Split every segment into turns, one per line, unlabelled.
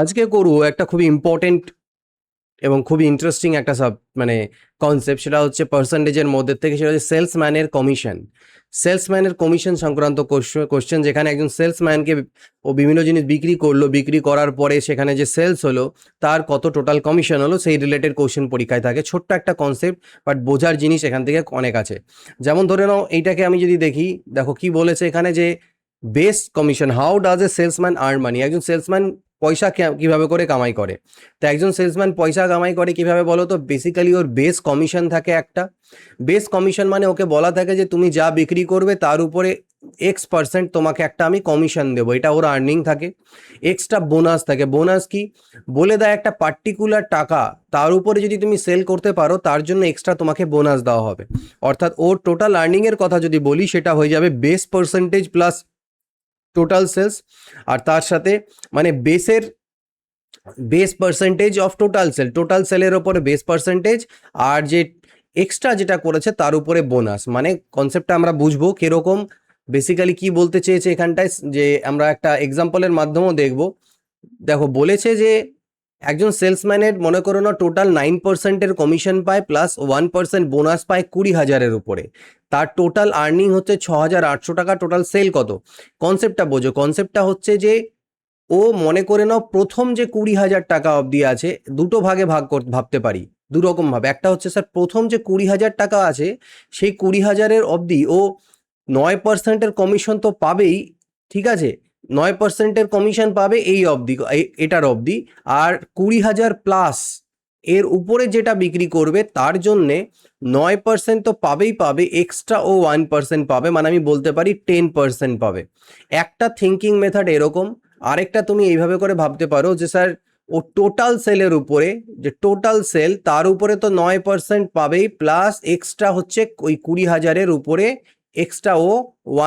আজকে করব একটা খুবই ইম্পর্টেন্ট এবং খুবই ইন্টারেস্টিং একটা মানে কনসেপ্ট। সেটা হচ্ছে পার্সেন্টেজের মধ্যে থেকে, সেটা হচ্ছে সেলসম্যানের কমিশন। সেলসম্যানের কমিশন সংক্রান্ত কোশ্চেন, যেখানে একজন সেলসম্যানকে ও বিভিন্ন জিনিস বিক্রি করলো, বিক্রি করার পরে সেখানে যে সেলস হলো তার কত টোটাল কমিশন হলো, সেই রিলেটেড কোশ্চেন পরীক্ষায় থাকে। ছোট্ট একটা কনসেপ্ট, বাট বোঝার জিনিস এখান থেকে অনেক আছে। যেমন ধরে নাও, এইটাকে আমি যদি দেখি, দেখো কি বলেছে এখানে, যে base commission, how does a salesman earn money. একজন সেলসম্যান পয়সা কিভাবে করে কামাই করে। তো একজন সেলসম্যান পয়সা কামাই করে কিভাবে বলো তো? বেসিক্যালি ওর বেস কমিশন থাকে একটা। বেস কমিশন মানে ওকে বলা থাকে যে তুমি যা বিক্রি করবে তার উপরে X% তোমাকে একটা আমি কমিশন দেবো, এটা ওর আর্নিং থাকে। এক্সট্রা বোনাস থাকে। বোনাস কি বলে দেয়, একটা পার্টিকুলার টাকা তার উপরে যদি তুমি সেল করতে পারো তার জন্য এক্সট্রা তোমাকে বোনাস দেওয়া হবে। অর্থাৎ ওর টোটাল আর্নিংয়ের কথা যদি বলি, সেটা হয়ে যাবে base percentage plus total sales. আর তার সাথে মানে বেস পার্সেন্টেজ অফ টোটাল সেলের ওপরে বেস পার্সেন্টেজ, আর যে এক্সট্রা যেটা করেছে তার উপরে বোনাস। মানে কনসেপ্টটা আমরা বুঝবো কিরকম, বেসিক্যালি কি বলতে চেয়েছে এখানটায়, যে আমরা একটা এক্সাম্পলের মাধ্যমেও দেখব। দেখো বলেছে যে একজন সেলসম্যানের মনে করো না টোটাল 9%-এর কমিশন পায় প্লাস 1% বোনাস পায় 20,000-এর উপরে। তার টোটাল আর্নিং হচ্ছে 6,800 টাকা। টোটাল সেল কত? কনসেপ্টটা বোঝো। কনসেপ্টটা হচ্ছে যে ও মনে করে নাও প্রথম যে 20,000 টাকা অবধি আছে, দুটো ভাগে ভাবতে পারি দুরকম ভাবে। একটা হচ্ছে স্যার, প্রথম যে 20,000 টাকা আছে সেই 20,000-এর অবধি ও 9%-এর কমিশন তো পাবেই, ঠিক আছে? 9%-এর কমিশন পাবে এই অবধি, এটার অবধি। আর 20,000 প্লাস এর উপরে যেটা বিক্রি করবে তার জন্যে 9% তো পাবেই পাবে, এক্সট্রা ও 1% পাবে, মানে আমি বলতে পারি 10% পাবে। একটা থিঙ্কিং মেথড এরকম। আরেকটা তুমি এইভাবে করে ভাবতে পারো যে স্যার, ও টোটাল সেলের উপরে, যে টোটাল সেল তার উপরে তো 9% পাবেই, প্লাস এক্সট্রা হচ্ছে ওই 20,000-এর উপরে এক্সট্রা ও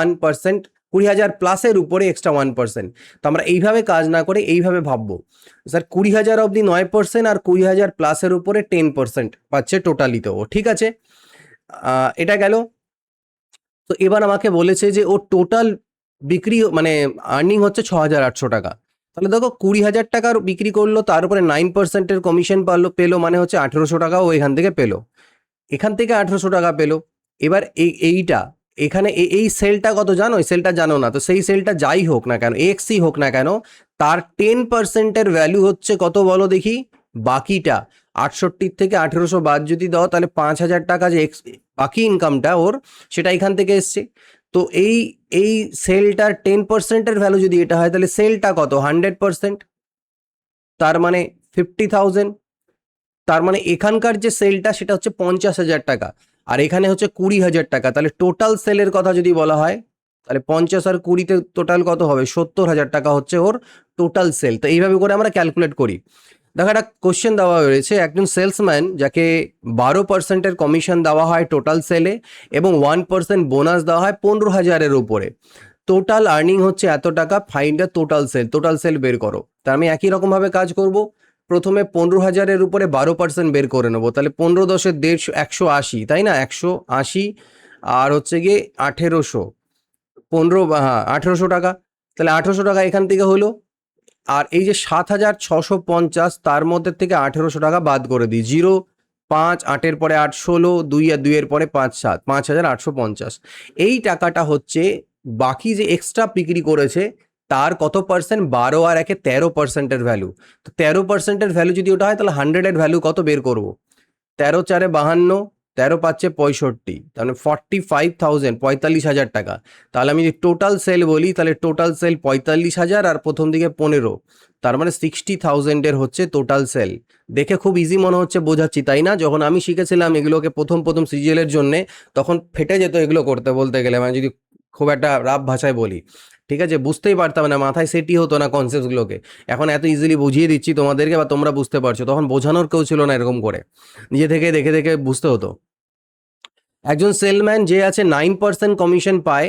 1%, 20,000 প্লাসের উপরে এক্সট্রা 1%। তো আমরা এইভাবে কাজ না করে এইভাবে ভাববো, স্যার 20,000 অবধি 9% আর 20,000 প্লাসের উপরে 10% পাচ্ছে টোটালিতে ও, ঠিক আছে? এটা গেল। তো এবার আমাকে বলেছে যে ওর টোটাল বিক্রি মানে আর্নিং হচ্ছে 6,800 টাকা। তাহলে দেখো 20,000 টাকার বিক্রি করলো, তার উপরে 9%-এর কমিশন পেলো, মানে হচ্ছে 1,800 টাকা ও এখান থেকে পেলো। এখান থেকে 1,800 টাকা পেলো। এবার এইটা এখানে এই সেলটা কত জানো? এই সেলটা জানো না। তো সেই সেলটা যাই হোক না কেন, এক্সই হোক না কেন, তার 10%-এর ভ্যালু হচ্ছে কত বলো দেখি? বাকিটা 68 থেকে 1,800 বাদ যদি দাও, তাহলে 5,000 টাকা যে বাকি ইনকামটা ওর, সেটা এখান থেকে এসছে। তো এই সেলটার 10%-এর ভ্যালু যদি এটা হয়, তাহলে সেলটা কত? 100%, তার মানে 50,000। তার মানে এখানকার যে সেলটা সেটা হচ্ছে 50,000 টাকা, আর এখানে হচ্ছে 20,000 টাকা। তাহলে টোটাল সেলের কথা যদি বলা হয়, তাহলে 50 আর 20-তে টোটাল কত হবে? 70,000 টাকা হচ্ছে ওর টোটাল সেল। তো এইভাবে করে আমরা ক্যালকুলেট করি। দেখো একটা কোশ্চেন দেওয়া হয়েছে, একজন সেলসম্যান যাকে 12%-এর কমিশন দেওয়া হয় টোটাল সেলে এবং 1% বোনাস দেওয়া হয় 15,000-এর উপরে, টোটাল আর্নিং হচ্ছে এত টাকা, ফাইন্ড দ্য টোটাল সেল বের করো। তা আমি একই রকমভাবে কাজ করব। প্রথমে 15,000-এর উপরে 12% বের করে নেবো। তাহলে 15 10 150, 180, তাই না? 180 আর হচ্ছে গিয়ে 1,800, 15, হ্যাঁ 1,800 টাকা। তাহলে 1,800 টাকা এখান থেকে হলো। আর এই যে 7,650, তার মধ্যে থেকে 1,800 টাকা বাদ করে দিই। 0, 5, 8-এর পরে 8, 16, 2 আর 2-এর পরে 5, 7, 5,850। এই টাকাটা হচ্ছে বাকি যে এক্সট্রা বিক্রি করেছে তার কত পার্সেন্ট? 12 আর 1-এ 13%-এর ভ্যালু। তো 13%-এর ভ্যালু যদি ওটা হয়, তাহলে 100-এর ভ্যালু কত বের করবো? 13 4-এ 52, 13 5-এ 65, তাহলে 45,000, 45,000 টাকা। তাহলে আমি যদি টোটাল সেল বলি, তাহলে টোটাল সেল 45,000 আর প্রথম দিকে 15, তার মানে 60,000-এর হচ্ছে টোটাল সেল। দেখে খুব ইজি মনে হচ্ছে, বোঝাচ্ছি তাই না? যখন আমি শিখেছিলাম এগুলোকে প্রথম সিজিএলের জন্যে, তখন ফেটে যেত এগুলো করতে বলতে গেলে, মানে যদি খুব একটা রাফ ভাষায় বলি, ঠিক আছে? বুঝতেই পারতাম না, মাথায় সেটই হতো না কনসেপ্টগুলোকে। এখন এত ইজিলি বুঝিয়ে দিচ্ছি তোমাদেরকে, বা তোমরা বুঝতে পারছো। তখন বোঝানোর কেউ ছিল না এরকম করে, নিজে থেকে দেখে দেখে বুঝতে হতো। একজন সেলম্যান যে আছে 9% কমিশন পায়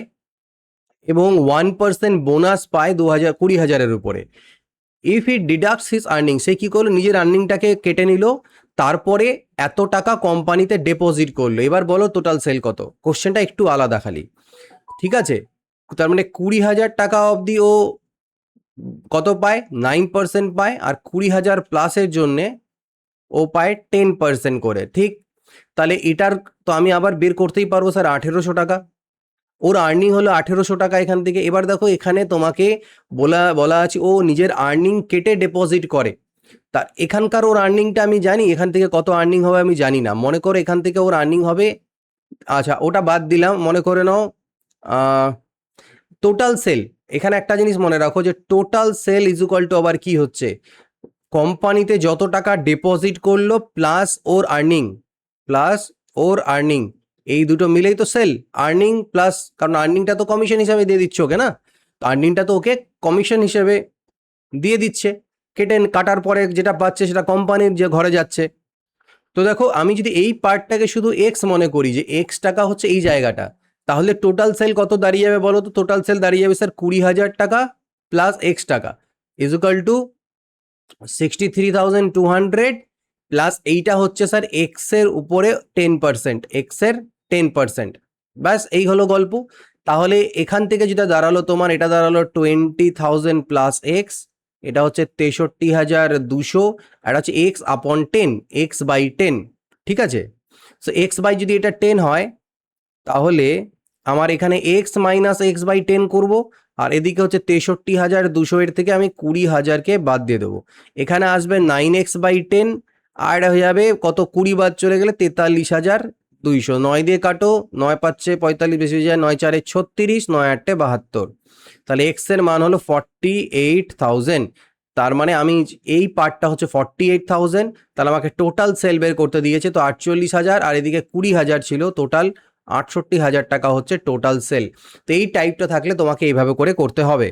এবং 1% বোনাস পায় 20,000 উপরে। ইফ হি ডিডাক্টস হিজ আর্নিং, সে কি করলো? নিজের আর্নিংটাকে কেটে নিল, তারপরে এত টাকা কোম্পানিতে ডিপোজিট করলো। এবার বলো টোটাল সেল কত? কোশ্চেনটা একটু আলাদা খালি, ঠিক আছে? তার মানে 20,000 টাকা অবধি ও কত পায় 9% পায়, আর 20,000 প্লাসের জন্যে ও পায় 10% করে, ঠিক? তাহলে এটার তো আমি আবার বের করতেই পারবো স্যার 1800 টাকা। ওর আর্নিং হলো 1800 টাকা এখান থেকে। এবার দেখো এখানে তোমাকে বলা আছে ও নিজের আর্নিং কেটে ডিপোজিট করে। তা এখানকার ওর আর্নিংটা আমি জানি, এখান থেকে কত আর্নিং হবে আমি জানি না। মনে করো এখান থেকে ওর আর্নিং হবে, আচ্ছা ওটা বাদ দিলাম, মনে করে নাও টোটাল সেল। এখানে একটা জিনিস মনে রাখো যে total sell is equal to আবার কি হচ্ছে, কোম্পানিতে যত টাকা ডিপোজিট করলো প্লাস ওর আর্নিং, এই দুটো মিলেই তো সেল। আর্নিং প্লাস, কারণ আর্নিংটা তো কমিশন হিসাবে দিয়ে দিচ্ছে ওকে না, তো আর্নিংটা তো ওকে কমিশন হিসেবে দিয়ে দিচ্ছে, কাটার পরে যেটা পাচ্ছে সেটা কোম্পানির যে ঘরে যাচ্ছে। তো দেখো আমি যদি এই পার্টটাকে শুধু এক্স মনে করি, যে এক্স টাকা হচ্ছে এই জায়গাটা, তাহলে টোটাল সেল কত দাঁড়িয়ে যাবে বলো তো? টোটাল সেল দাঁড়িয়ে যাবে স্যার 20,000 টাকা প্লাস এক্স টাকা ইজ ইকুয়াল টু 63,200, প্লাস এইটা হচ্ছে স্যার এক্স এর উপরে 10%, এক্সের 10%। ব্যাস এই হলো গল্প। তাহলে এখান থেকে যেটা দাঁড়ালো তোমার, এটা দাঁড়ালো 20,000 প্লাস এক্স, এটা হচ্ছে 63,200, আর হচ্ছে এক্স আপন 10, এক্স বাই 10, ঠিক আছে? সো এক্স বাই যদি এটা 10 হয়, তাহলে আমার এখানে এক্স মাইনাস এক্স বাই 10 করবো, আর এদিকে হচ্ছে 63,200, এর থেকে আমি 20,000কে বাদ দিয়ে দেবো। এখানে আসবে 9x/10, আর এটা হয়ে যাবে কত, 20 বাদ চলে গেলে 43,200। 9 দিয়ে কাটো, 9 পাচ্ছে 45, বেশি হয়ে যায় 9 4 36, 9 8 72। তাহলে এক্স এর মান হলো 48,000। তার মানে আমি এই পার্টটা হচ্ছে 48,000, তাহলে আমাকে টোটাল সেল বের করতে দিয়েছে তো 48,000, আর এদিকে 20,000 ছিল, টোটাল 68,000 টাকা হচ্ছে টোটাল সেল। তো এই টাইপটা থাকলে তোমাকে এইভাবে করে করতে হবে।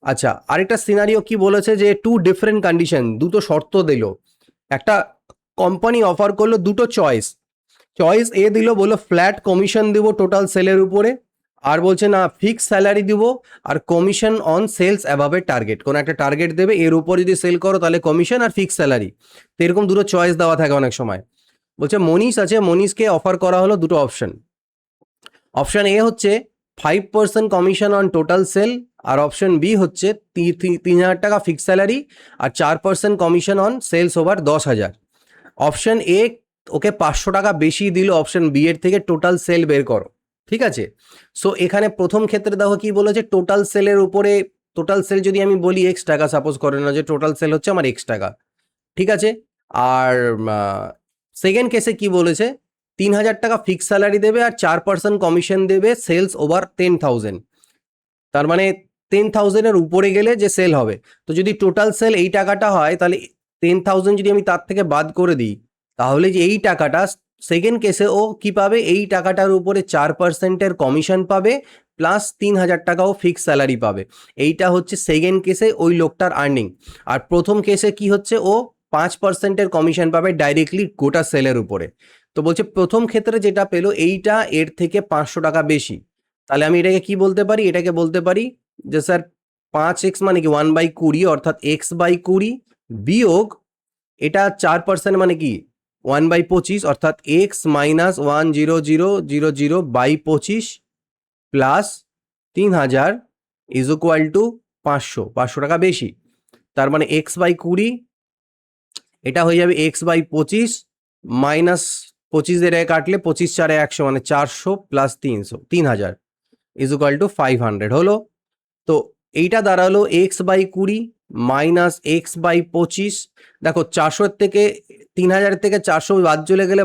আচ্ছা, আরেকটা সিনারিও কি বলেছে, যে টু ডিফারেন্ট কন্ডিশন, দুটো শর্ত দিল। একটা কোম্পানি অফার করলো দুটো চয়েস এ দিল, বললো ফ্ল্যাট কমিশন দিব টোটাল সেলের উপরে, আর বলছে না ফিক্স স্যালারি দিব, আর কমিশন অন সেলস অ্যাভাবে টার্গেট, কোনো একটা টার্গেট দেবে, এর উপর যদি সেল করো তাহলে কমিশন, আর ফিক্স স্যালারি। তো এরকম দুটো চয়েস দেওয়া থাকে অনেক সময়। বলছে মনীষ আছে, মনীষকে অফার করা হলো দুটো অপশন। অপশন এ হচ্ছে 5% কমিশন অন টোটাল সেল, আর অপশন বি হচ্ছে 3,000 টাকা ফিক্স স্যালারি, আর 4% commission on sales over 10,000। Option A okay 500 টাকা বেশি দিল অপশন বি এর থেকে, টোটাল সেল বের করো, ঠিক আছে? সো এখানে প্রথম ক্ষেত্রে দেখো কি বলেছে, টোটাল সেলের উপরে, টোটাল সেল যদি আমি বলি এক্স টাকা, সাপোজ করে না যে টোটাল সেল হচ্ছে আমার এক্স টাকা, ঠিক আছে? আর সেকেন্ড কেসে কি বলেছে, 3,000 টাকা ফিক্স স্যালারি দেবে, আর 4% কমিশন দেবে সেলস ওভার 10,000। তার মানে 10,000-এর উপরে গেলে যে সেল হবে। তো যদি টোটাল সেল এই টাকাটা হয়, তাহলে 10,000 যদি আমি তার থেকে বাদ করে দিই, তাহলে যে এই টাকাটা সেকেন্ড কেসে ও কি পাবে, এই টাকাটার উপরে 4%-এর কমিশন পাবে, প্লাস 3,000 টাকাও ফিক্স স্যালারি পাবে। এইটা হচ্ছে সেকেন্ড কেসে ওই লোকটার আর্নিং। আর প্রথম কেসে কি হচ্ছে, ও 5%-এর কমিশন পাবে ডাইরেক্টলি গোটা সেলের উপরে। তো বলছে প্রথম ক্ষেত্রে যেটা পেলো এইটা এর থেকে 500 টাকা বেশি। তাহলে আমি এটাকে কি বলতে পারি, এটাকে বলতে পারি যে স্যার 5x মানে কি 1/20, অর্থাৎ x/20 বিয়োগ এটা 4% মানে কি 1/25, অর্থাৎ x minus 100,000/25 plus 3,000 is equal to 500 টাকা বেশি। তার মানে x/20, এটা হয়ে যাবে x/25 মাইনাস 25 দিয়ে কাটলে 25 4 100, মানে 400 প্লাস 300 ইজ ইকুয়াল টু 500 হলো। তো এইটা দাঁড়ালো x/20 মাইনাস x/25। দেখো 400 থেকে 3,000 থেকে 400 বাদ চলে গেলে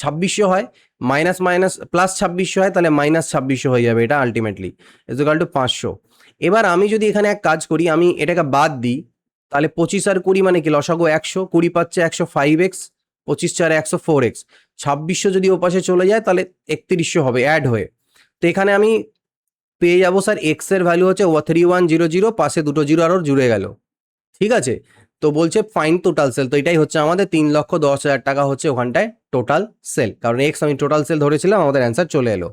2600 হয়, মাইনাস মাইনাস প্লাস 2600 হয়, তাহলে মাইনাস 2600 হয়ে যাবে এটা আলটিমেটলি ইজ ইকুয়াল টু 500। এবার আমি যদি এখানে এক কাজ করি, আমি এটাকে বাদ দিই, তাহলে 25 আর 20 মানে কি লসাগু 100, 20 পাচ্ছে 105x, 25 4 104x, 2600 যদি ওপাশে চলে যায় তাহলে 3100 হবে অ্যাড হয়ে। তো এখানে আমি পেয়ে যাবো স্যার এক্স এর ভ্যালু হচ্ছে 3100, পাশে দুটো জিরো আরও জুড়ে গেল, ঠিক আছে? তো বলছে ফাইন টোটাল সেল, তো এটাই হচ্ছে আমাদের 3,10,000 টাকা হচ্ছে ওখানটায় টোটাল সেল, কারণ এক্স আমি টোটাল সেল ধরেছিলাম, আমাদের অ্যান্সার চলে এলো।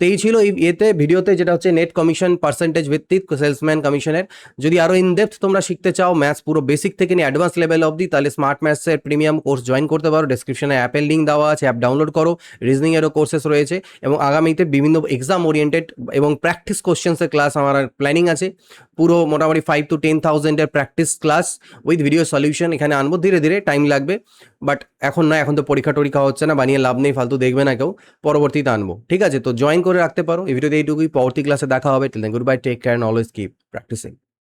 তো এই ছিল এই ভিডিওতে, যেটা হচ্ছে নেট কমিশন পার্সেন্টেজ ভিত্তিক সেলসম্যান কমিশনের। যদি আরও ইনডেপথ তোমরা শিখতে চাও ম্যাথস পুরো বেসিক থেকে নিয়ে অ্যাডভান্স লেভেল অবধি, তাহলে স্মার্ট ম্যাথসের প্রিমিয়াম কোর্স জয়েন করতে পারো। ডেসক্রিপশনে অ্যাপের লিঙ্ক দেওয়া আছে, অ্যাপ ডাউনলোড করো। রিজনিংয়েরও কোর্সেস রয়েছে, এবং আগামীতে বিভিন্ন এক্সাম ওরিয়েন্টেড এবং প্র্যাকটিস কোশ্চেন্সের ক্লাস আমার প্ল্যানিং আছে। পুরো মোটামুটি 5 to 10,000 এর practice class with video solution এখানে আনবো, ধীরে ধীরে টাইম লাগবে, বাট এখন না, এখন তো পরীক্ষা টরীক্ষা হচ্ছে না, বানিয়ে লাভ নেই, ফালতু দেখবে না কেউ, পরবর্তীতে আনবো, ঠিক আছে? তো জয়েন করে রাখতে পারো। এই ভিডিওতে এইটুকুই, পরবর্তী ক্লাসে দেখা হবে। Till then good bye, take care, always keep practising.